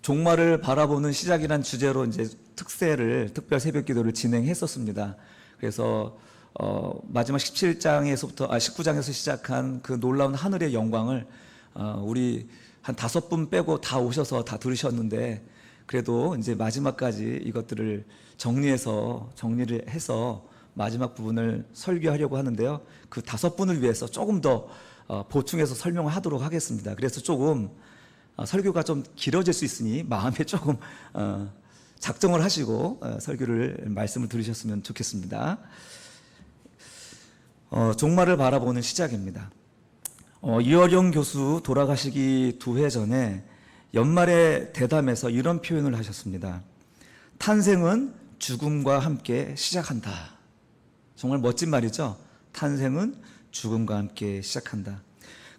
종말을 바라보는 시작이란 주제로 이제 특별 새벽 기도를 진행했었습니다. 그래서 마지막 19장에서 시작한 그 놀라운 하늘의 영광을 우리 한 5분 빼고 다 오셔서 다 들으셨는데, 그래도 이제 마지막까지 이것들을 정리를 해서 마지막 부분을 설교하려고 하는데요. 그 5분을 위해서 조금 더 보충해서 설명을 하도록 하겠습니다. 그래서 조금 설교가 좀 길어질 수 있으니 마음에 조금 작정을 하시고 말씀을 들으셨으면 좋겠습니다. 종말을 바라보는 시작입니다. 이어령 교수 돌아가시기 2해 전에 연말의 대담에서 이런 표현을 하셨습니다. 탄생은 죽음과 함께 시작한다. 정말 멋진 말이죠. 탄생은 죽음과 함께 시작한다.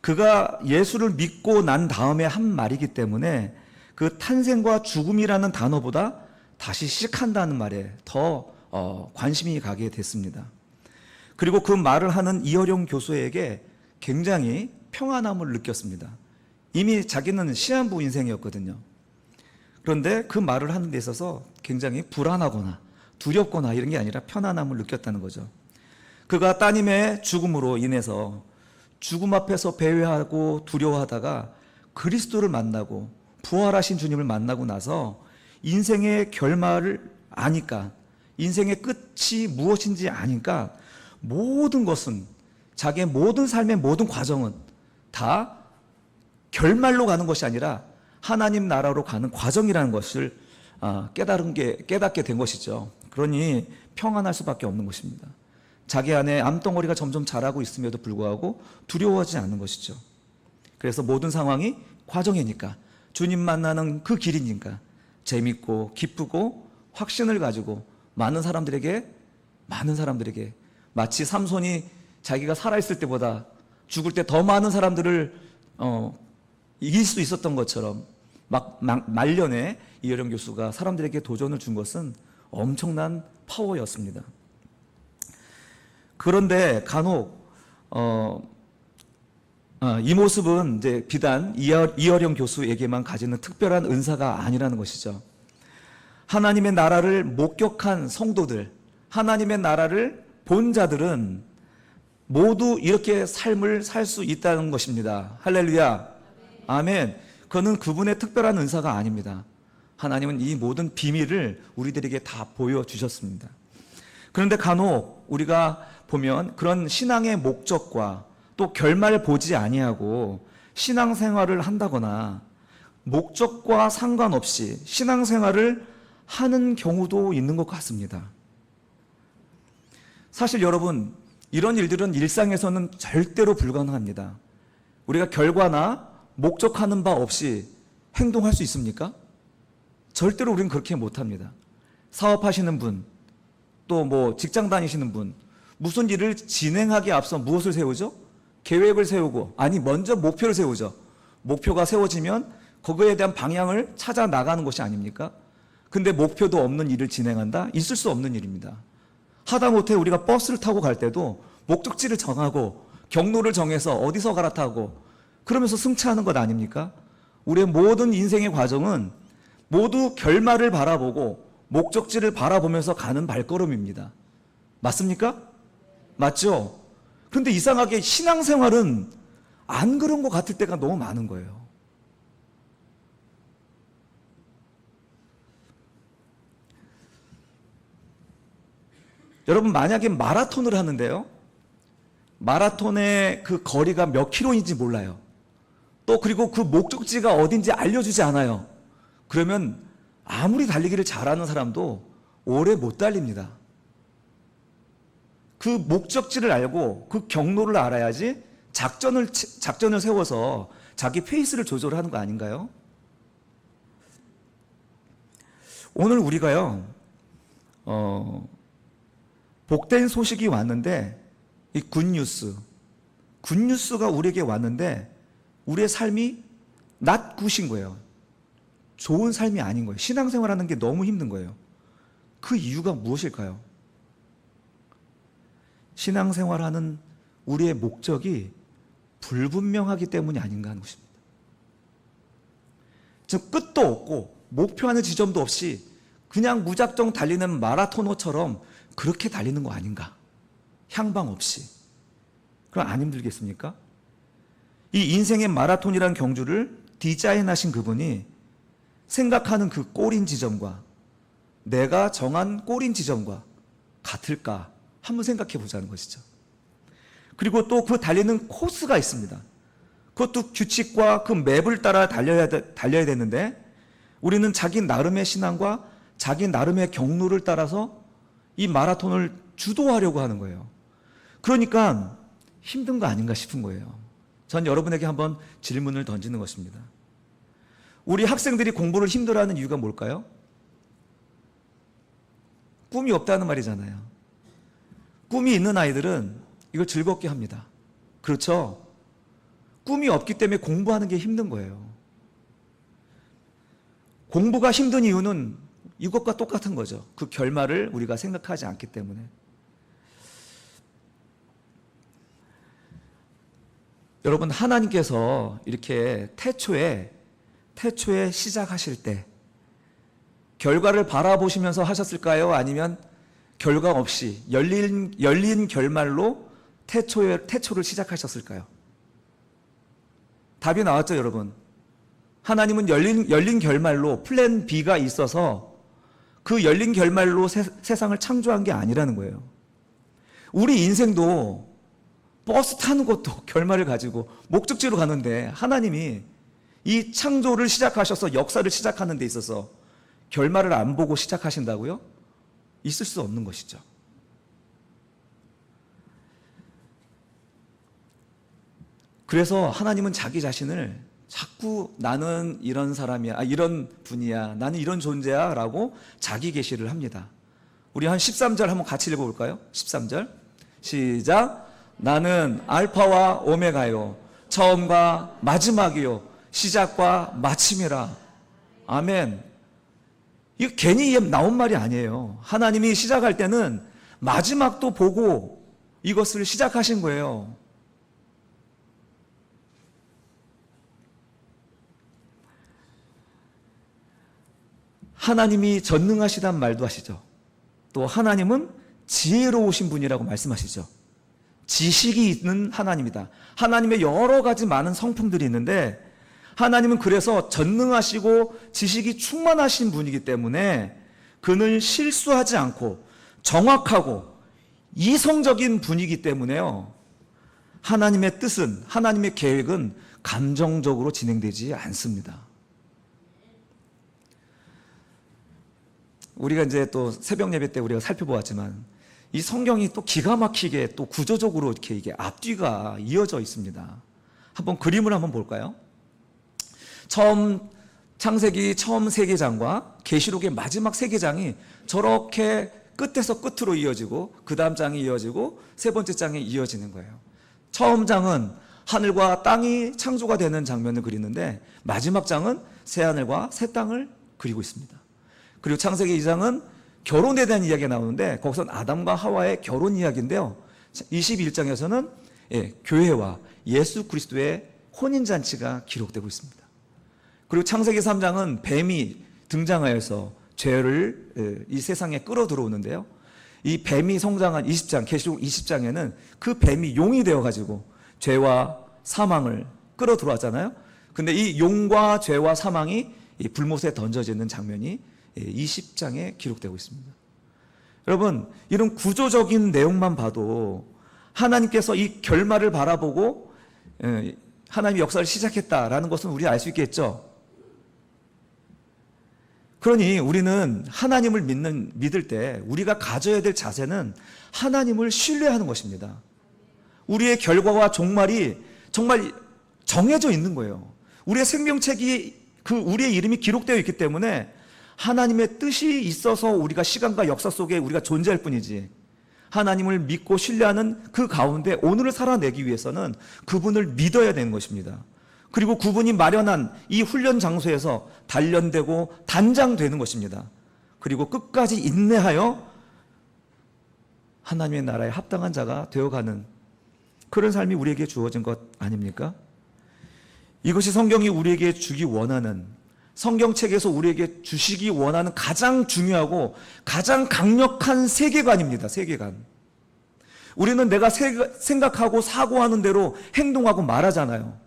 그가 예수를 믿고 난 다음에 한 말이기 때문에 그 탄생과 죽음이라는 단어보다 다시 시작한다는 말에 더 관심이 가게 됐습니다. 그리고 그 말을 하는 이어령 교수에게 굉장히 평안함을 느꼈습니다. 이미 자기는 시한부 인생이었거든요. 그런데 그 말을 하는 데 있어서 굉장히 불안하거나 두렵거나 이런 게 아니라 편안함을 느꼈다는 거죠. 그가 따님의 죽음으로 인해서 죽음 앞에서 배회하고 두려워하다가 그리스도를 만나고 부활하신 주님을 만나고 나서 인생의 결말을 아니까, 인생의 끝이 무엇인지 아니까 모든 것은, 자기의 모든 삶의 모든 과정은 다 결말로 가는 것이 아니라 하나님 나라로 가는 과정이라는 것을 깨닫게 된 것이죠. 그러니 평안할 수밖에 없는 것입니다. 자기 안에 암덩어리가 점점 자라고 있음에도 불구하고 두려워하지 않는 것이죠. 그래서 모든 상황이 과정이니까, 주님 만나는 그 길이니까 재밌고 기쁘고 확신을 가지고 많은 사람들에게 마치 삼손이 자기가 살아있을 때보다 죽을 때 더 많은 사람들을 이길 수 있었던 것처럼 말년에 이어령 교수가 사람들에게 도전을 준 것은 엄청난 파워였습니다. 그런데 간혹 이 모습은 이제 비단 이어령 교수에게만 가지는 특별한 은사가 아니라는 것이죠. 하나님의 나라를 목격한 성도들, 하나님의 나라를 본 자들은 모두 이렇게 삶을 살 수 있다는 것입니다. 할렐루야, 아멘. 그거는 그분의 특별한 은사가 아닙니다. 하나님은 이 모든 비밀을 우리들에게 다 보여주셨습니다. 그런데 간혹 우리가 보면 그런 신앙의 목적과 또 결말을 보지 아니하고 신앙생활을 한다거나 목적과 상관없이 신앙생활을 하는 경우도 있는 것 같습니다. 사실 여러분, 이런 일들은 일상에서는 절대로 불가능합니다. 우리가 결과나 목적하는 바 없이 행동할 수 있습니까? 절대로 우리는 그렇게 못합니다. 사업하시는 분, 또 직장 다니시는 분, 무슨 일을 진행하기에 앞서 무엇을 세우죠? 계획을 세우고, 먼저 목표를 세우죠. 목표가 세워지면 거기에 대한 방향을 찾아 나가는 것이 아닙니까? 근데 목표도 없는 일을 진행한다? 있을 수 없는 일입니다. 하다못해 우리가 버스를 타고 갈 때도 목적지를 정하고 경로를 정해서 어디서 갈아타고 그러면서 승차하는 것 아닙니까? 우리의 모든 인생의 과정은 모두 결말을 바라보고 목적지를 바라보면서 가는 발걸음입니다. 맞습니까? 맞죠? 그런데 이상하게 신앙생활은 안 그런 것 같을 때가 너무 많은 거예요. 여러분, 만약에 마라톤을 하는데요, 마라톤의 그 거리가 몇 킬로인지 몰라요. 또 그리고 그 목적지가 어딘지 알려주지 않아요. 그러면 아무리 달리기를 잘하는 사람도 오래 못 달립니다. 그 목적지를 알고 그 경로를 알아야지 작전을 세워서 자기 페이스를 조절하는 거 아닌가요? 오늘 우리가요, 복된 소식이 왔는데, 이 굿뉴스가 우리에게 왔는데 우리의 삶이 not good인 거예요. 좋은 삶이 아닌 거예요. 신앙생활하는 게 너무 힘든 거예요. 그 이유가 무엇일까요? 신앙생활하는 우리의 목적이 불분명하기 때문이 아닌가 하는 것입니다. 즉 끝도 없고 목표하는 지점도 없이 그냥 무작정 달리는 마라토너처럼 그렇게 달리는 거 아닌가? 향방 없이. 그럼 안 힘들겠습니까? 이 인생의 마라톤이란 경주를 디자인하신 그분이 생각하는 그 골인 지점과 내가 정한 골인 지점과 같을까? 한번 생각해 보자는 것이죠. 그리고 또 그 달리는 코스가 있습니다. 그것도 규칙과 그 맵을 따라 달려야 되는데 우리는 자기 나름의 신앙과 자기 나름의 경로를 따라서 이 마라톤을 주도하려고 하는 거예요. 그러니까 힘든 거 아닌가 싶은 거예요. 전 여러분에게 한번 질문을 던지는 것입니다. 우리 학생들이 공부를 힘들어하는 이유가 뭘까요? 꿈이 없다는 말이잖아요. 꿈이 있는 아이들은 이걸 즐겁게 합니다. 그렇죠? 꿈이 없기 때문에 공부하는 게 힘든 거예요. 공부가 힘든 이유는 이것과 똑같은 거죠. 그 결말을 우리가 생각하지 않기 때문에. 여러분, 하나님께서 이렇게 태초에 시작하실 때 결과를 바라보시면서 하셨을까요? 아니면 결과 없이 열린 결말로 태초를 시작하셨을까요? 답이 나왔죠, 여러분. 하나님은 열린 결말로 플랜 B가 있어서 그 열린 결말로 세상을 창조한 게 아니라는 거예요. 우리 인생도 버스 타는 것도 결말을 가지고 목적지로 가는데 하나님이 이 창조를 시작하셔서 역사를 시작하는 데 있어서 결말을 안 보고 시작하신다고요? 있을 수 없는 것이죠. 그래서 하나님은 자기 자신을 자꾸 나는 이런 사람이야, 이런 분이야, 나는 이런 존재야 라고 자기 계시를 합니다. 우리 한 13절 한번 같이 읽어볼까요? 13절 시작. 나는 알파와 오메가요, 처음과 마지막이요, 시작과 마침이라. 아멘. 이거 괜히 나온 말이 아니에요. 하나님이 시작할 때는 마지막도 보고 이것을 시작하신 거예요. 하나님이 전능하시단 말도 하시죠. 또 하나님은 지혜로우신 분이라고 말씀하시죠. 지식이 있는 하나님이다. 하나님의 여러 가지 많은 성품들이 있는데 하나님은 그래서 전능하시고 지식이 충만하신 분이기 때문에 그는 실수하지 않고 정확하고 이성적인 분이기 때문에요. 하나님의 뜻은, 하나님의 계획은 감정적으로 진행되지 않습니다. 우리가 이제 또 새벽 예배 때 우리가 살펴보았지만 이 성경이 또 기가 막히게 또 구조적으로 이렇게 이게 앞뒤가 이어져 있습니다. 한번 그림을 한번 볼까요? 창세기 처음 3개장과 계시록의 마지막 3개장이 저렇게 끝에서 끝으로 이어지고 그 다음 장이 이어지고 세 번째 장이 이어지는 거예요. 처음 장은 하늘과 땅이 창조가 되는 장면을 그리는데 마지막 장은 새하늘과 새 땅을 그리고 있습니다. 그리고 창세기 2장은 결혼에 대한 이야기가 나오는데 거기서는 아담과 하와의 결혼 이야기인데요. 21장에서는 교회와 예수 그리스도의 혼인잔치가 기록되고 있습니다. 그리고 창세기 3장은 뱀이 등장하여서 죄를 이 세상에 끌어 들어오는데요. 이 뱀이 성장한 20장, 계시록 20장에는 그 뱀이 용이 되어가지고 죄와 사망을 끌어 들어왔잖아요. 근데 이 용과 죄와 사망이 이 불못에 던져지는 장면이 20장에 기록되고 있습니다. 여러분, 이런 구조적인 내용만 봐도 하나님께서 이 결말을 바라보고 하나님의 역사를 시작했다라는 것은 우리 알 수 있겠죠. 그러니 우리는 하나님을 믿을 때 우리가 가져야 될 자세는 하나님을 신뢰하는 것입니다. 우리의 결과와 종말이 정말 정해져 있는 거예요. 우리의 생명책이 우리의 이름이 기록되어 있기 때문에 하나님의 뜻이 있어서 우리가 시간과 역사 속에 우리가 존재할 뿐이지, 하나님을 믿고 신뢰하는 그 가운데 오늘을 살아내기 위해서는 그분을 믿어야 되는 것입니다. 그리고 그분이 마련한 이 훈련 장소에서 단련되고 단장되는 것입니다. 그리고 끝까지 인내하여 하나님의 나라에 합당한 자가 되어가는 그런 삶이 우리에게 주어진 것 아닙니까? 이것이 성경이 우리에게 주기 원하는 성경책에서 우리에게 주시기 원하는 가장 중요하고 가장 강력한 세계관입니다. 세계관. 우리는 내가 생각하고 사고하는 대로 행동하고 말하잖아요.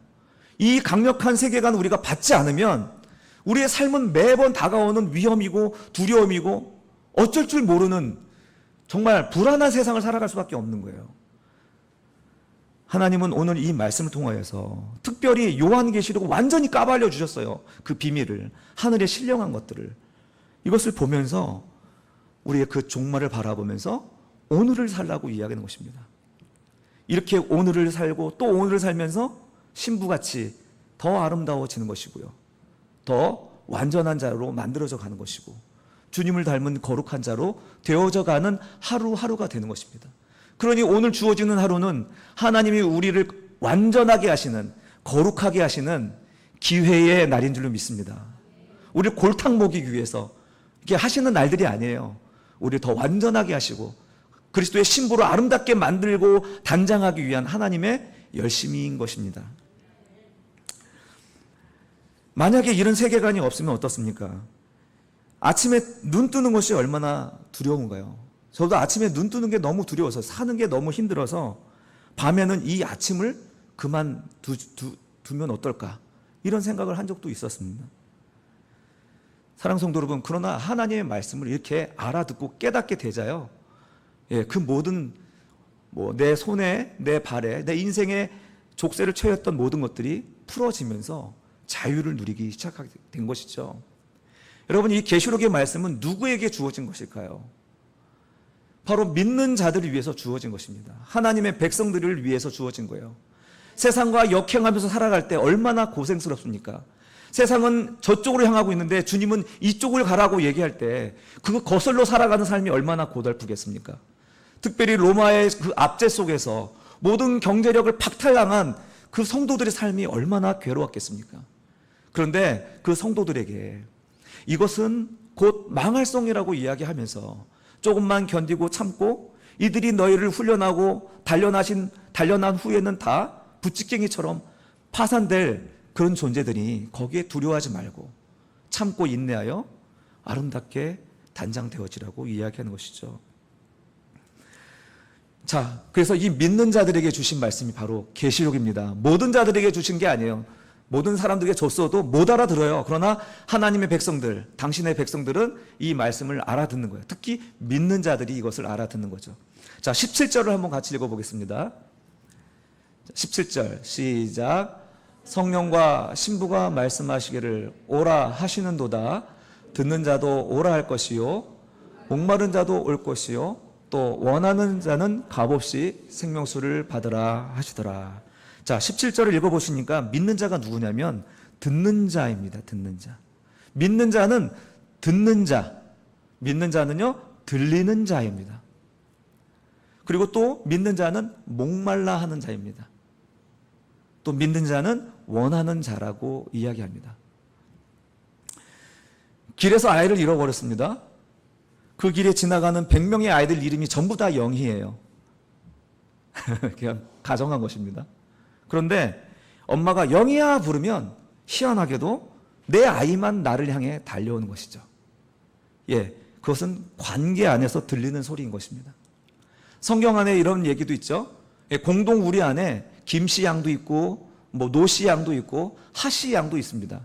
이 강력한 세계관을 우리가 받지 않으면 우리의 삶은 매번 다가오는 위험이고 두려움이고 어쩔 줄 모르는 정말 불안한 세상을 살아갈 수밖에 없는 거예요. 하나님은 오늘 이 말씀을 통하여서 특별히 요한계시록을 완전히 까발려 주셨어요. 그 비밀을, 하늘의 신령한 것들을. 이것을 보면서 우리의 그 종말을 바라보면서 오늘을 살라고 이야기하는 것입니다. 이렇게 오늘을 살고 또 오늘을 살면서 신부같이 더 아름다워지는 것이고요. 더 완전한 자로 만들어져 가는 것이고 주님을 닮은 거룩한 자로 되어져 가는 하루하루가 되는 것입니다. 그러니 오늘 주어지는 하루는 하나님이 우리를 완전하게 하시는, 거룩하게 하시는 기회의 날인 줄로 믿습니다. 우리를 골탕 먹이기 위해서 이렇게 하시는 날들이 아니에요. 우리를 더 완전하게 하시고 그리스도의 신부로 아름답게 만들고 단장하기 위한 하나님의 열심인 것입니다. 만약에 이런 세계관이 없으면 어떻습니까? 아침에 눈 뜨는 것이 얼마나 두려운가요? 저도 아침에 눈 뜨는 게 너무 두려워서 사는 게 너무 힘들어서 밤에는 이 아침을 그만두면 어떨까 이런 생각을 한 적도 있었습니다. 사랑하는 성도 여러분, 그러나 하나님의 말씀을 이렇게 알아듣고 깨닫게 되자요, 그 모든 내 손에 내 발에 내 인생의 족쇄를 채웠던 모든 것들이 풀어지면서 자유를 누리기 시작하게 된 것이죠. 여러분, 이 계시록의 말씀은 누구에게 주어진 것일까요? 바로 믿는 자들을 위해서 주어진 것입니다. 하나님의 백성들을 위해서 주어진 거예요. 세상과 역행하면서 살아갈 때 얼마나 고생스럽습니까? 세상은 저쪽으로 향하고 있는데 주님은 이쪽을 가라고 얘기할 때 그거 거슬러 살아가는 삶이 얼마나 고달프겠습니까? 특별히 로마의 그 압제 속에서 모든 경제력을 박탈당한 그 성도들의 삶이 얼마나 괴로웠겠습니까? 그런데 그 성도들에게 이것은 곧 망할성이라고 이야기하면서 조금만 견디고 참고 이들이 너희를 훈련하고 단련한 후에는 다 부찌깽이처럼 파산될 그런 존재들이 거기에 두려워하지 말고 참고 인내하여 아름답게 단장되어지라고 이야기하는 것이죠. 자, 그래서 이 믿는 자들에게 주신 말씀이 바로 계시록입니다. 모든 자들에게 주신 게 아니에요. 모든 사람들에게 줬어도 못 알아들어요. 그러나 하나님의 백성들, 당신의 백성들은 이 말씀을 알아듣는 거예요. 특히 믿는 자들이 이것을 알아듣는 거죠. 자, 17절을 한번 같이 읽어보겠습니다. 17절 시작. 성령과 신부가 말씀하시기를 오라 하시는도다. 듣는 자도 오라 할 것이요 목마른 자도 올 것이요 또 원하는 자는 값없이 생명수를 받으라 하시더라. 자, 17절을 읽어보시니까 믿는 자가 누구냐면 듣는 자입니다. 듣는 자. 믿는 자는 듣는 자. 믿는 자는요, 들리는 자입니다. 그리고 또 믿는 자는 목말라 하는 자입니다. 또 믿는 자는 원하는 자라고 이야기합니다. 길에서 아이를 잃어버렸습니다. 그 길에 지나가는 100명의 아이들 이름이 전부 다 영희예요. 그냥 가정한 것입니다. 그런데 엄마가 영희야 부르면 희한하게도 내 아이만 나를 향해 달려오는 것이죠. 그것은 관계 안에서 들리는 소리인 것입니다. 성경 안에 이런 얘기도 있죠. 공동 우리 안에 김씨 양도 있고 노씨 양도 있고 하씨 양도 있습니다.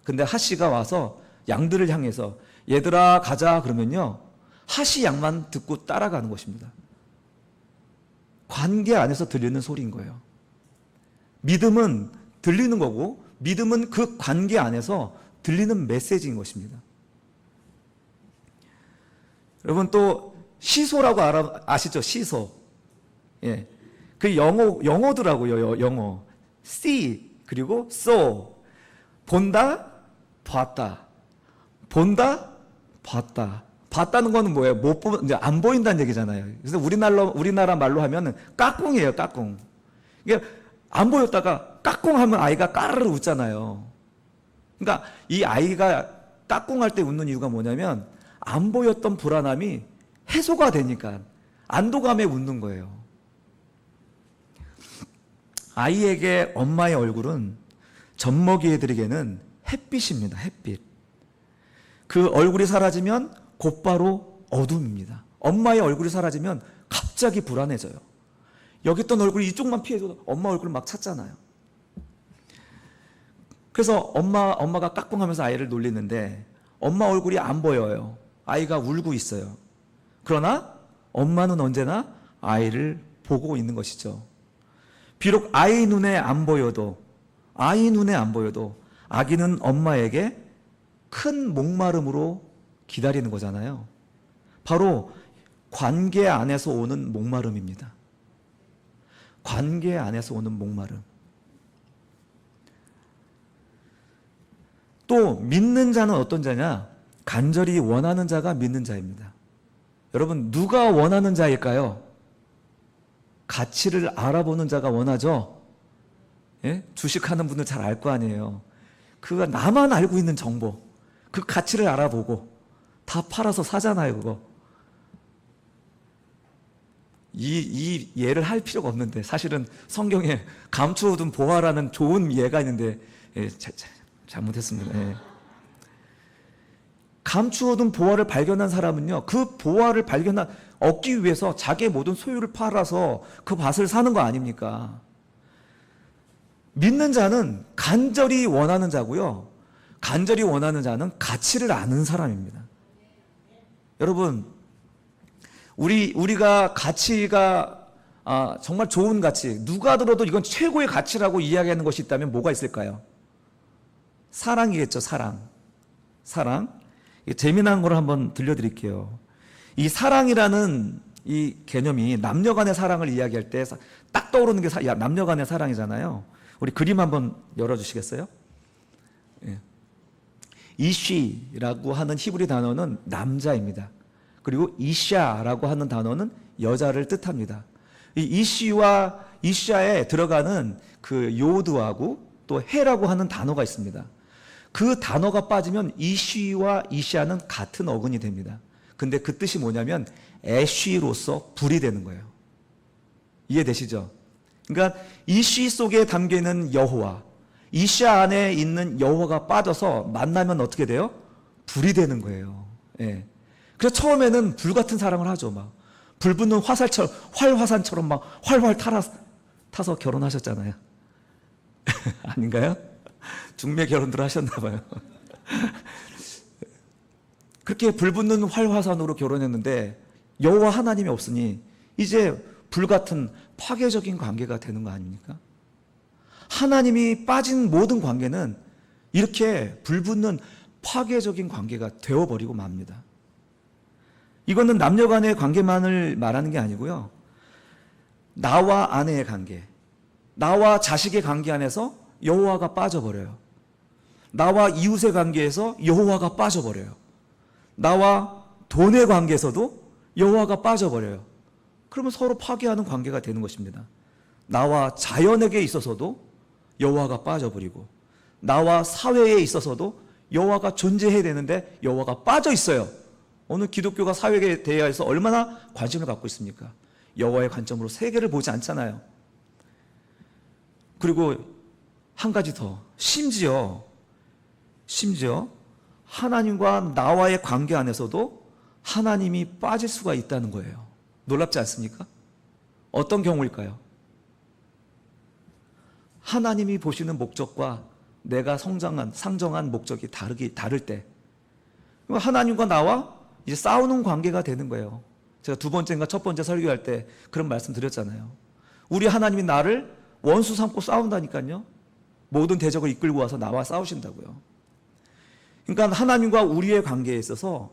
근데 하씨가 와서 양들을 향해서 얘들아 가자 그러면요, 하씨 양만 듣고 따라가는 것입니다. 관계 안에서 들리는 소리인 거예요. 믿음은 들리는 거고 믿음은 그 관계 안에서 들리는 메시지인 것입니다. 여러분 또 시소라고 아시죠? 시소. 그 영어더라고요. 영어. see 그리고 saw. 본다, 봤다. 본다, 봤다. 봤다는 거는 뭐예요? 이제 안 보인다는 얘기잖아요. 그래서 우리나라 말로 하면은 까꿍이에요, 까꿍. 이게 안 보였다가 까꿍 하면 아이가 까르르 웃잖아요. 그러니까 이 아이가 까꿍할 때 웃는 이유가 뭐냐면 안 보였던 불안함이 해소가 되니까 안도감에 웃는 거예요. 아이에게 엄마의 얼굴은 젖먹이 애들에게는 햇빛입니다. 햇빛. 그 얼굴이 사라지면 곧바로 어둠입니다. 엄마의 얼굴이 사라지면 갑자기 불안해져요. 여기 있던 얼굴이 이쪽만 피해도 엄마 얼굴을 막 찾잖아요. 그래서 엄마가 까꿍하면서 아이를 놀리는데 엄마 얼굴이 안 보여요. 아이가 울고 있어요. 그러나 엄마는 언제나 아이를 보고 있는 것이죠. 비록 아이 눈에 안 보여도 아기는 엄마에게 큰 목마름으로 기다리는 거잖아요. 바로 관계 안에서 오는 목마름입니다. 관계 안에서 오는 목마름. 또 믿는 자는 어떤 자냐? 간절히 원하는 자가 믿는 자입니다. 여러분, 누가 원하는 자일까요? 가치를 알아보는 자가 원하죠. 예? 주식하는 분들 잘 알 거 아니에요. 그가 나만 알고 있는 정보, 그 가치를 알아보고 다 팔아서 사잖아요, 그거. 이 예를 할 필요가 없는데 사실은 성경에 감추어둔 보화라는 좋은 예가 있는데 잘못했습니다. 예. 감추어둔 보화를 발견한 사람은요, 그 보화를 얻기 위해서 자기의 모든 소유를 팔아서 그 밭을 사는 거 아닙니까? 믿는 자는 간절히 원하는 자고요. 간절히 원하는 자는 가치를 아는 사람입니다. 여러분, 우리가 가치가 정말 좋은 가치, 누가 들어도 이건 최고의 가치라고 이야기하는 것이 있다면 뭐가 있을까요? 사랑이겠죠, 사랑. 재미난 걸 한번 들려드릴게요. 이 사랑이라는 이 개념이 남녀 간의 사랑을 이야기할 때 딱 떠오르는 게 남녀 간의 사랑이잖아요. 우리 그림 한번 열어주시겠어요? 예. 이쉬라고 하는 히브리 단어는 남자입니다. 그리고 이샤라고 하는 단어는 여자를 뜻합니다. 이 이쉬와 이샤에 들어가는 그 요드하고 또 해라고 하는 단어가 있습니다. 그 단어가 빠지면 이쉬와 이샤는 같은 어근이 됩니다. 근데 그 뜻이 뭐냐면 애쉬로서 불이 되는 거예요. 이해되시죠? 그러니까 이쉬 속에 담겨있는 여호와, 이샤 안에 있는 여호와가 빠져서 만나면 어떻게 돼요? 불이 되는 거예요. 예. 그래서 처음에는 불 같은 사랑을 하죠. 막 불 붙는 활화산처럼 막 활활 타서 결혼하셨잖아요. 아닌가요? 중매 결혼들 하셨나 봐요. 그렇게 불붙는 활화산으로 결혼했는데 여호와 하나님이 없으니 이제 불같은 파괴적인 관계가 되는 거 아닙니까? 하나님이 빠진 모든 관계는 이렇게 불붙는 파괴적인 관계가 되어버리고 맙니다. 이거는 남녀 간의 관계만을 말하는 게 아니고요. 나와 아내의 관계, 나와 자식의 관계 안에서 여호와가 빠져버려요. 나와 이웃의 관계에서 여호와가 빠져버려요. 나와 돈의 관계에서도 여호와가 빠져버려요. 그러면 서로 파괴하는 관계가 되는 것입니다. 나와 자연에게 있어서도 여호와가 빠져버리고 나와 사회에 있어서도 여호와가 존재해야 되는데 여호와가 빠져 있어요. 오늘 기독교가 사회에 대해서 얼마나 관심을 갖고 있습니까? 여호와의 관점으로 세계를 보지 않잖아요. 그리고 한 가지 더, 심지어 하나님과 나와의 관계 안에서도 하나님이 빠질 수가 있다는 거예요. 놀랍지 않습니까? 어떤 경우일까요? 하나님이 보시는 목적과 내가 상정한 목적이 다를 때 하나님과 나와 이제 싸우는 관계가 되는 거예요. 제가 두 번째인가 첫 번째 설교할 때 그런 말씀 드렸잖아요. 우리 하나님이 나를 원수 삼고 싸운다니까요. 모든 대적을 이끌고 와서 나와 싸우신다고요. 그러니까 하나님과 우리의 관계에 있어서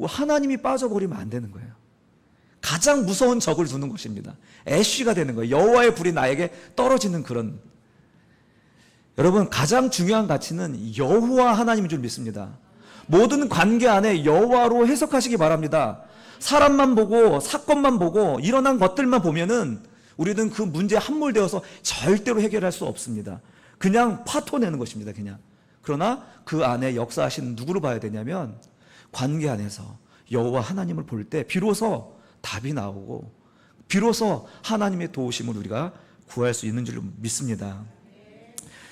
하나님이 빠져버리면 안 되는 거예요. 가장 무서운 적을 두는 것입니다. 애쉬가 되는 거예요. 여호와의 불이 나에게 떨어지는 그런. 여러분, 가장 중요한 가치는 여호와 하나님인 줄 믿습니다. 모든 관계 안에 여호와로 해석하시기 바랍니다. 사람만 보고 사건만 보고 일어난 것들만 보면은 우리는 그 문제에 함몰되어서 절대로 해결할 수 없습니다. 그냥 파토내는 것입니다. 그냥. 그러나 그 안에 역사하시는 누구를 봐야 되냐면 관계 안에서 여호와 하나님을 볼 때 비로소 답이 나오고 비로소 하나님의 도우심을 우리가 구할 수 있는 줄 믿습니다.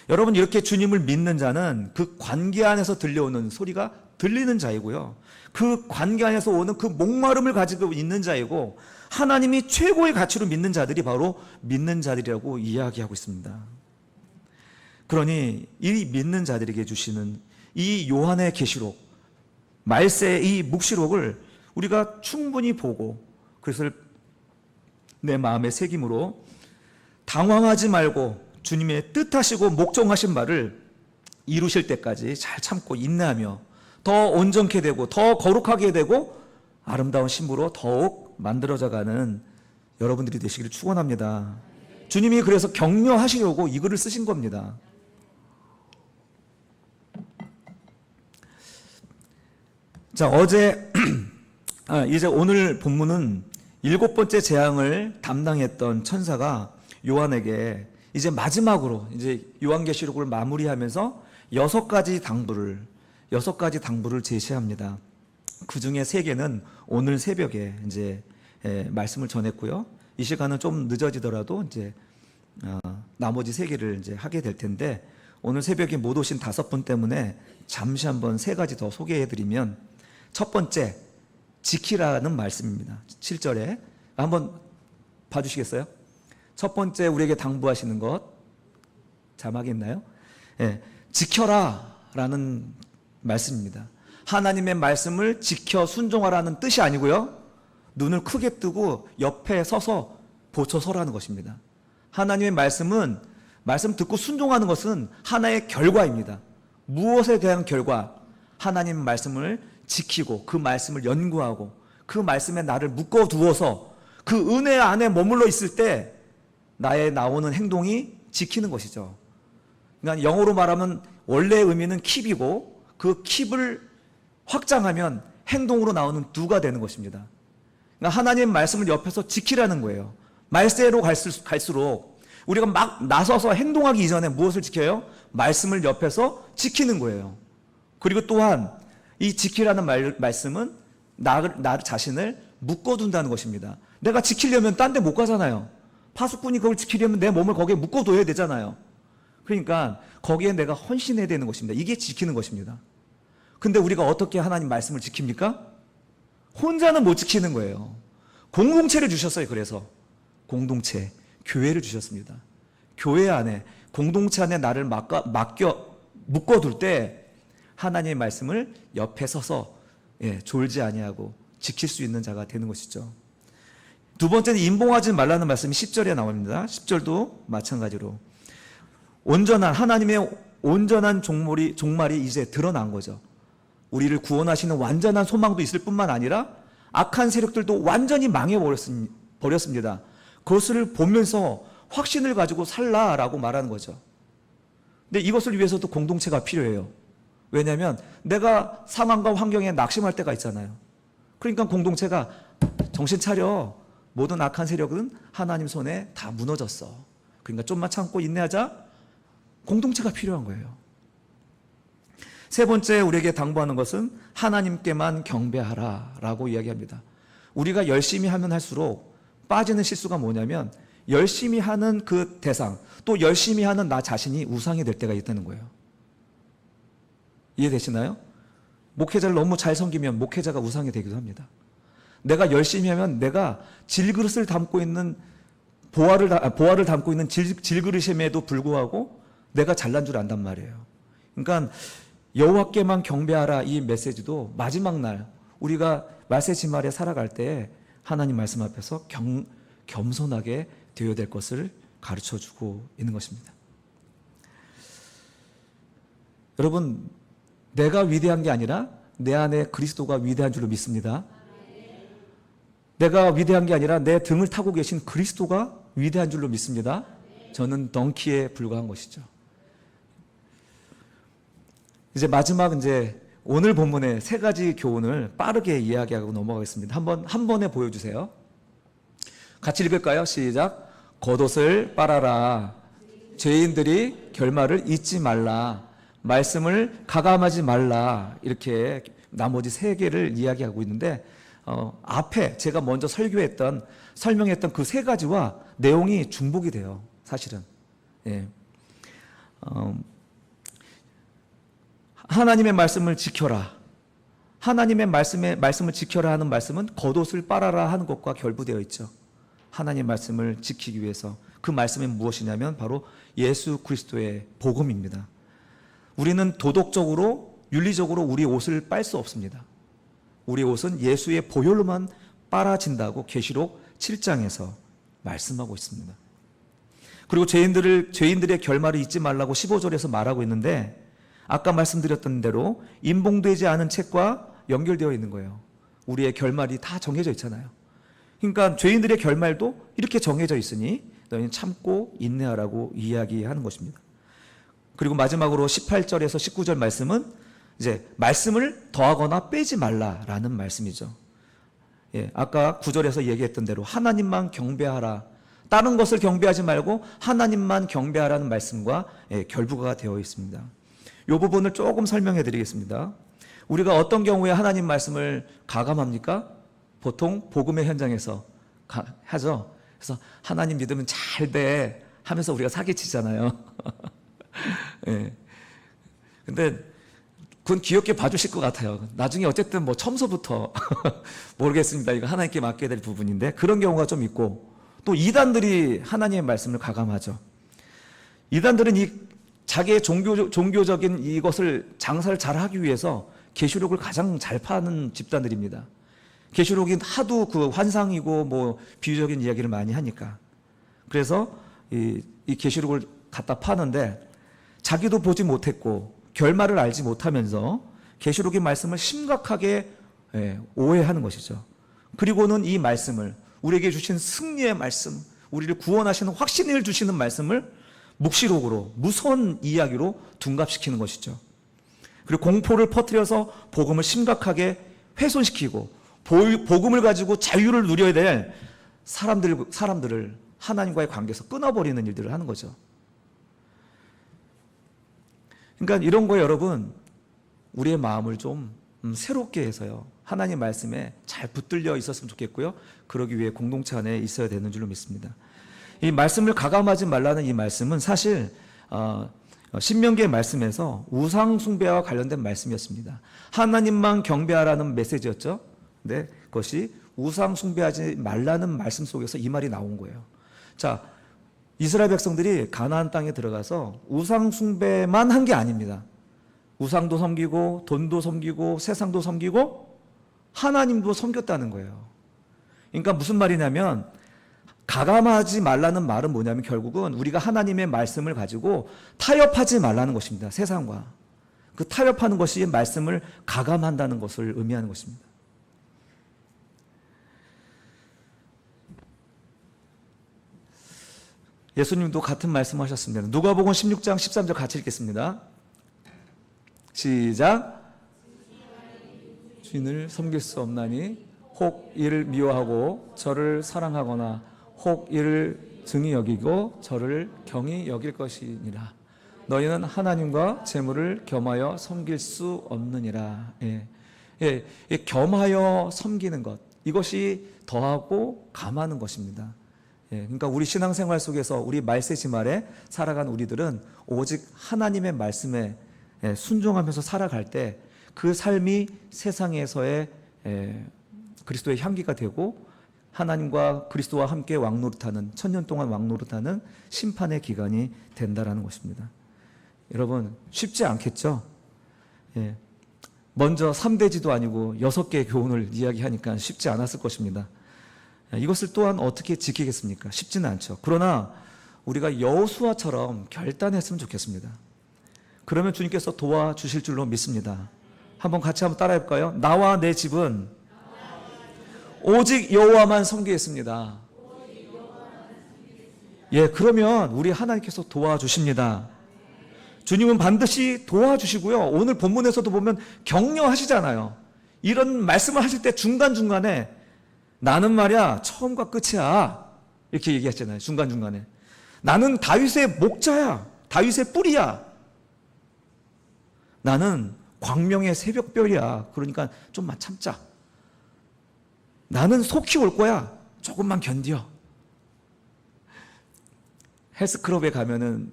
여러분, 이렇게 주님을 믿는 자는 그 관계 안에서 들려오는 소리가 들리는 자이고요. 그 관계 안에서 오는 그 목마름을 가지고 있는 자이고, 하나님이 최고의 가치로 믿는 자들이 바로 믿는 자들이라고 이야기하고 있습니다. 그러니 이 믿는 자들에게 주시는 이 요한의 계시록, 말세의 이 묵시록을 우리가 충분히 보고 그것을 내 마음의 새김으로 당황하지 말고 주님의 뜻하시고 목정하신 말을 이루실 때까지 잘 참고 인내하며 더 온전케 되고 더 거룩하게 되고 아름다운 신부로 더욱 만들어져가는 여러분들이 되시기를 축원합니다. 주님이 그래서 격려하시려고 이 글을 쓰신 겁니다. 자, 어제 이제 오늘 본문은 7번째 재앙을 담당했던 천사가 요한에게 이제 마지막으로 이제 요한계시록을 마무리하면서 6가지 당부를 제시합니다. 그 중에 3개는 오늘 새벽에 이제 말씀을 전했고요. 이 시간은 좀 늦어지더라도 이제 나머지 3개를 이제 하게 될 텐데, 오늘 새벽에 못 오신 5분 때문에 잠시 한번 3가지 더 소개해드리면, 첫 번째, 지키라는 말씀입니다. 7절에 한번 봐주시겠어요? 첫 번째 우리에게 당부하시는 것, 자막이 있나요? 지켜라 라는 말씀입니다. 하나님의 말씀을 지켜 순종하라는 뜻이 아니고요, 눈을 크게 뜨고 옆에 서서 보초 서라는 것입니다. 하나님의 말씀은, 말씀 듣고 순종하는 것은 하나의 결과입니다. 무엇에 대한 결과? 하나님 말씀을 지키고 그 말씀을 연구하고 그 말씀에 나를 묶어두어서 그 은혜 안에 머물러 있을 때 나의 나오는 행동이 지키는 것이죠. 그러니까 영어로 말하면 원래의 의미는 킵이고, 그 킵을 확장하면 행동으로 나오는 do가 되는 것입니다. 그러니까 하나님 말씀을 옆에서 지키라는 거예요. 말세로 갈수록 우리가 막 나서서 행동하기 이전에 무엇을 지켜요? 말씀을 옆에서 지키는 거예요. 그리고 또한 이 지키라는 말씀은 나 자신을 묶어둔다는 것입니다. 내가 지키려면 딴 데 못 가잖아요. 파수꾼이 그걸 지키려면 내 몸을 거기에 묶어둬야 되잖아요. 그러니까 거기에 내가 헌신해야 되는 것입니다. 이게 지키는 것입니다. 근데 우리가 어떻게 하나님 말씀을 지킵니까? 혼자는 못 지키는 거예요. 공동체를 주셨어요. 그래서 공동체, 교회를 주셨습니다. 교회 안에, 공동체 안에 나를 묶어둘 때 하나님의 말씀을 옆에 서서 졸지 아니하고 지킬 수 있는 자가 되는 것이죠. 두 번째는 임봉하지 말라는 말씀이 10절에 나옵니다. 10절도 마찬가지로 하나님의 온전한 종말이 이제 드러난 거죠. 우리를 구원하시는 완전한 소망도 있을 뿐만 아니라 악한 세력들도 완전히 망해버렸습니다. 그것을 보면서 확신을 가지고 살라라고 말하는 거죠. 근데 이것을 위해서도 공동체가 필요해요. 왜냐하면 내가 상황과 환경에 낙심할 때가 있잖아요. 그러니까 공동체가 정신 차려. 모든 악한 세력은 하나님 손에 다 무너졌어. 그러니까 좀만 참고 인내하자. 공동체가 필요한 거예요. 세 번째 우리에게 당부하는 것은 하나님께만 경배하라 라고 이야기합니다. 우리가 열심히 하면 할수록 빠지는 실수가 뭐냐면, 열심히 하는 그 대상, 또 열심히 하는 나 자신이 우상이 될 때가 있다는 거예요. 이해되시나요? 목회자를 너무 잘 섬기면 목회자가 우상이 되기도 합니다. 내가 열심히 하면 내가 질그릇을 담고 있는 보화를 담고 있는 질그릇임에도 불구하고 내가 잘난 줄 안단 말이에요. 그러니까 여호와께만 경배하라, 이 메시지도 마지막 날 우리가 말세 지말에 살아갈 때 하나님 말씀 앞에서 겸손하게 되어야 될 것을 가르쳐주고 있는 것입니다. 여러분, 내가 위대한 게 아니라 내 안에 그리스도가 위대한 줄로 믿습니다. 내가 위대한 게 아니라 내 등을 타고 계신 그리스도가 위대한 줄로 믿습니다. 저는 덩키에 불과한 것이죠. 이제 마지막 오늘 본문의 3가지 교훈을 빠르게 이야기하고 넘어가겠습니다. 한 번에 보여주세요. 같이 읽을까요? 시작. 겉옷을 빨아라. 죄인들이 결말을 잊지 말라. 말씀을 가감하지 말라. 이렇게 나머지 3개를 이야기하고 있는데, 앞에 제가 먼저 설명했던 그 3가지와 내용이 중복이 돼요. 사실은. 예. 하나님의 말씀을 지켜라. 하나님의 말씀을 지켜라 하는 말씀은 겉옷을 빨아라 하는 것과 결부되어 있죠. 하나님의 말씀을 지키기 위해서 그 말씀이 무엇이냐면 바로 예수 그리스도의 복음입니다. 우리는 도덕적으로 윤리적으로 우리 옷을 빨 수 없습니다. 우리 옷은 예수의 보혈로만 빨아진다고 계시록 7장에서 말씀하고 있습니다. 그리고 죄인들의 결말을 잊지 말라고 15절에서 말하고 있는데 아까 말씀드렸던 대로 인봉되지 않은 책과 연결되어 있는 거예요. 우리의 결말이 다 정해져 있잖아요. 그러니까 죄인들의 결말도 이렇게 정해져 있으니 너희는 참고 인내하라고 이야기하는 것입니다. 그리고 마지막으로 18절에서 19절 말씀은 이제 말씀을 더하거나 빼지 말라라는 말씀이죠. 아까 9절에서 얘기했던 대로 하나님만 경배하라. 다른 것을 경배하지 말고 하나님만 경배하라는 말씀과 결부가 되어 있습니다. 이 부분을 조금 설명해 드리겠습니다. 우리가 어떤 경우에 하나님 말씀을 가감합니까? 보통 복음의 현장에서 하죠. 그래서 하나님 믿으면 잘 돼 하면서 우리가 사기치잖아요. 예. 근데 그건 귀엽게 봐주실 것 같아요. 나중에 어쨌든 뭐 첨서부터 모르겠습니다. 이거 하나님께 맡겨야 될 부분인데 그런 경우가 좀 있고 또 이단들이 하나님의 말씀을 가감하죠. 이단들은 이 자기의 종교적인 이것을 장사를 잘 하기 위해서 계시록을 가장 잘 파는 집단들입니다. 계시록이 하도 그 환상이고 뭐 비유적인 이야기를 많이 하니까. 그래서 이 계시록을 갖다 파는데 자기도 보지 못했고 결말을 알지 못하면서 계시록의 말씀을 심각하게 오해하는 것이죠. 그리고는 이 말씀을 우리에게 주신 승리의 말씀, 우리를 구원하시는 확신을 주시는 말씀을 묵시록으로 무서운 이야기로 둔갑시키는 것이죠. 그리고 공포를 퍼뜨려서 복음을 심각하게 훼손시키고 복음을 가지고 자유를 누려야 될 사람들을 하나님과의 관계에서 끊어버리는 일들을 하는 거죠. 그러니까 이런 거에 여러분 우리의 마음을 좀 새롭게 해서요. 하나님 말씀에 잘 붙들려 있었으면 좋겠고요. 그러기 위해 공동체 안에 있어야 되는 줄로 믿습니다. 이 말씀을 가감하지 말라는 이 말씀은 사실 신명기의 말씀에서 우상 숭배와 관련된 말씀이었습니다. 하나님만 경배하라는 메시지였죠. 근데 그것이 우상 숭배하지 말라는 말씀 속에서 이 말이 나온 거예요. 자, 이스라엘 백성들이 가나안 땅에 들어가서 우상 숭배만 한 게 아닙니다. 우상도 섬기고 돈도 섬기고 세상도 섬기고 하나님도 섬겼다는 거예요. 그러니까 무슨 말이냐면 가감하지 말라는 말은 뭐냐면 결국은 우리가 하나님의 말씀을 가지고 타협하지 말라는 것입니다. 세상과. 그 타협하는 것이 말씀을 가감한다는 것을 의미하는 것입니다. 예수님도 같은 말씀하셨습니다. 누가복음 16장 13절 같이 읽겠습니다. 시작. 주인을 섬길 수 없나니 혹 이를 미워하고 저를 사랑하거나 혹 이를 증히 여기고 저를 경히 여길 것이니라. 너희는 하나님과 재물을 겸하여 섬길 수 없느니라. 겸하여 섬기는 것, 이것이 더하고 감하는 것입니다. 그러니까 우리 신앙생활 속에서 우리 말세지말에 살아간 우리들은 오직 하나님의 말씀에 순종하면서 살아갈 때 그 삶이 세상에서의 그리스도의 향기가 되고 하나님과 그리스도와 함께 왕노릇하는 천년 동안 왕노릇하는 심판의 기간이 된다라는 것입니다. 여러분 쉽지 않겠죠? 먼저 3대지도 아니고 6개의 교훈을 이야기하니까 쉽지 않았을 것입니다. 이것을 또한 어떻게 지키겠습니까? 쉽지는 않죠. 그러나 우리가 여호수아처럼 결단했으면 좋겠습니다. 그러면 주님께서 도와주실 줄로 믿습니다. 한번 같이 한번 따라해볼까요? 나와 내 집은 오직 여호와만 섬기겠습니다. 그러면 우리 하나님께서 도와주십니다. 주님은 반드시 도와주시고요. 오늘 본문에서도 보면 격려하시잖아요. 이런 말씀을 하실 때 중간중간에 나는 말이야 처음과 끝이야 이렇게 얘기했잖아요. 중간중간에 나는 다윗의 목자야, 다윗의 뿌리야, 나는 광명의 새벽별이야, 그러니까 좀만 참자, 나는 속히 올 거야, 조금만 견뎌. 헬스클럽에 가면은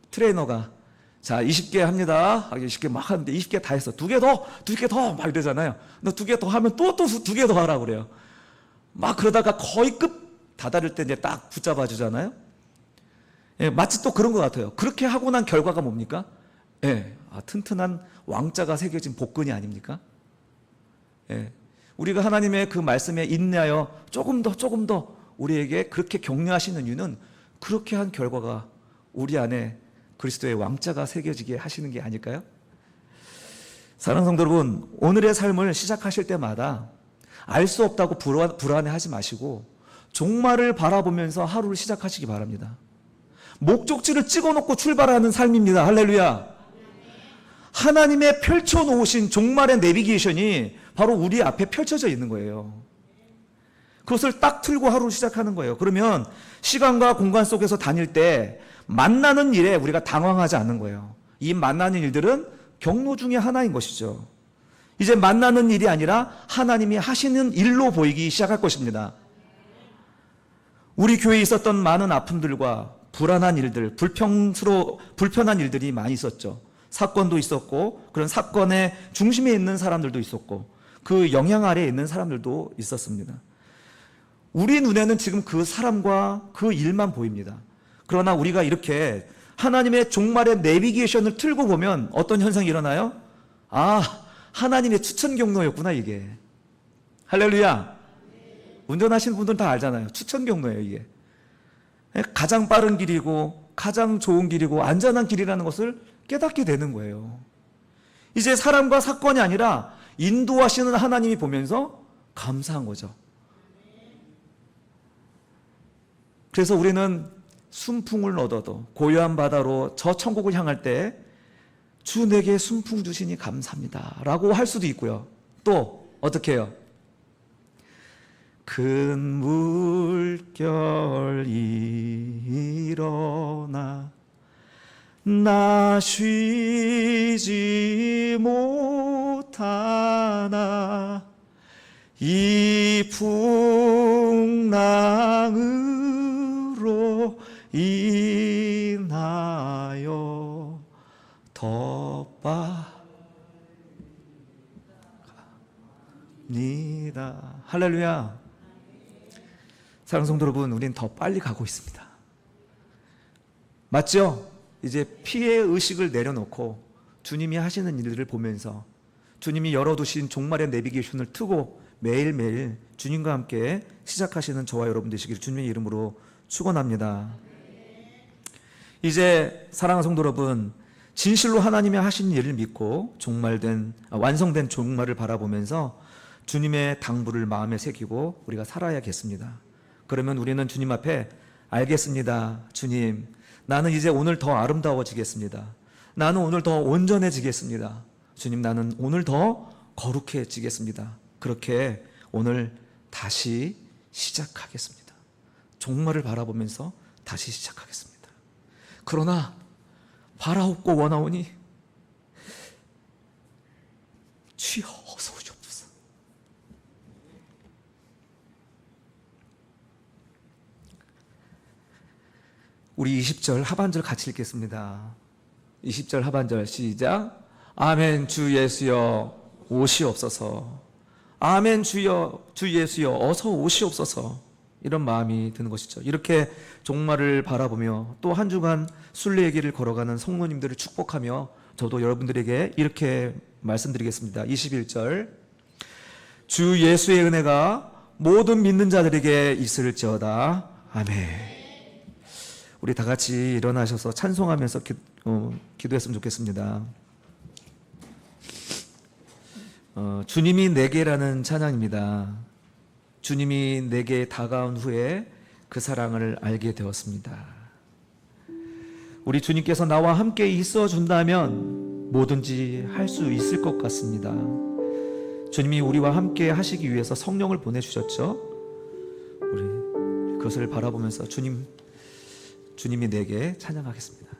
트레이너가 자, 20개 합니다. 20개 막 하는데 20개 다 했어. 2개 더, 2개 더 막 이러잖아요. 너 2개 더 하면 또 2개 더 하라고 그래요. 막 그러다가 거의 끝 다다를 때 이제 딱 붙잡아 주잖아요. 예, 마치 또 그런 것 같아요. 그렇게 하고 난 결과가 뭡니까? 예, 튼튼한 왕자가 새겨진 복근이 아닙니까? 예, 우리가 하나님의 그 말씀에 인내하여 조금 더 우리에게 그렇게 격려하시는 이유는 그렇게 한 결과가 우리 안에 그리스도의 왕자가 새겨지게 하시는 게 아닐까요? 사랑하는 성도 여러분, 오늘의 삶을 시작하실 때마다 알 수 없다고 불안해하지 마시고 종말을 바라보면서 하루를 시작하시기 바랍니다. 목적지를 찍어놓고 출발하는 삶입니다. 할렐루야. 하나님의 펼쳐놓으신 종말의 내비게이션이 바로 우리 앞에 펼쳐져 있는 거예요. 그것을 딱 틀고 하루를 시작하는 거예요. 그러면 시간과 공간 속에서 다닐 때 만나는 일에 우리가 당황하지 않는 거예요. 이 만나는 일들은 경로 중에 하나인 것이죠. 이제 만나는 일이 아니라 하나님이 하시는 일로 보이기 시작할 것입니다. 우리 교회에 있었던 많은 아픔들과 불안한 일들, 불편한 일들이 많이 있었죠. 사건도 있었고, 그런 사건의 중심에 있는 사람들도 있었고, 그 영향 아래에 있는 사람들도 있었습니다. 우리 눈에는 지금 그 사람과 그 일만 보입니다. 그러나 우리가 이렇게 하나님의 종말의 내비게이션을 틀고 보면 어떤 현상이 일어나요? 하나님의 추천 경로였구나, 이게. 할렐루야. 운전하시는 분들은 다 알잖아요. 추천 경로예요, 이게. 가장 빠른 길이고 가장 좋은 길이고 안전한 길이라는 것을 깨닫게 되는 거예요. 이제 사람과 사건이 아니라 인도하시는 하나님이 보면서 감사한 거죠. 그래서 우리는 순풍을 얻어도 고요한 바다로 저 천국을 향할 때 주 내게 순풍 주시니 감사합니다 라고 할 수도 있고요. 또 어떻게 해요? 큰 물결 일어나 나 쉬지 못하나 이 풍랑으로 인하여 덮밥니다. 할렐루야. 사랑하는 성도 여러분, 우린 더 빨리 가고 있습니다. 맞죠? 이제 피해 의식을 내려놓고 주님이 하시는 일들을 보면서 주님이 열어두신 종말의 내비게이션을 트고 매일매일 주님과 함께 시작하시는 저와 여러분 되시기를 주님의 이름으로 축원합니다. 이제 사랑하는 성도 여러분, 진실로 하나님이 하신 일을 믿고 완성된 종말을 바라보면서 주님의 당부를 마음에 새기고 우리가 살아야겠습니다. 그러면 우리는 주님 앞에 알겠습니다. 주님, 나는 이제 오늘 더 아름다워지겠습니다. 나는 오늘 더 온전해지겠습니다. 주님, 나는 오늘 더 거룩해지겠습니다. 그렇게 오늘 다시 시작하겠습니다. 종말을 바라보면서 다시 시작하겠습니다. 그러나 바라옵고 원하오니 주여 어서 오시옵소서. 우리 20절 하반절 같이 읽겠습니다. 20절 하반절 시작. 아멘. 주 예수여 오시옵소서. 아멘. 주여 주 예수여 어서 오시옵소서. 이런 마음이 드는 것이죠. 이렇게 종말을 바라보며 또 한 주간 순례의 길을 걸어가는 성도님들을 축복하며 저도 여러분들에게 이렇게 말씀드리겠습니다. 21절. 주 예수의 은혜가 모든 믿는 자들에게 있을지어다. 아멘. 우리 다 같이 일어나셔서 찬송하면서 기도했으면 좋겠습니다. 주님이 내게라는 찬양입니다. 주님이 내게 다가온 후에 그 사랑을 알게 되었습니다. 우리 주님께서 나와 함께 있어 준다면 뭐든지 할 수 있을 것 같습니다. 주님이 우리와 함께 하시기 위해서 성령을 보내주셨죠. 우리 그것을 바라보면서 주님이 내게 찬양하겠습니다.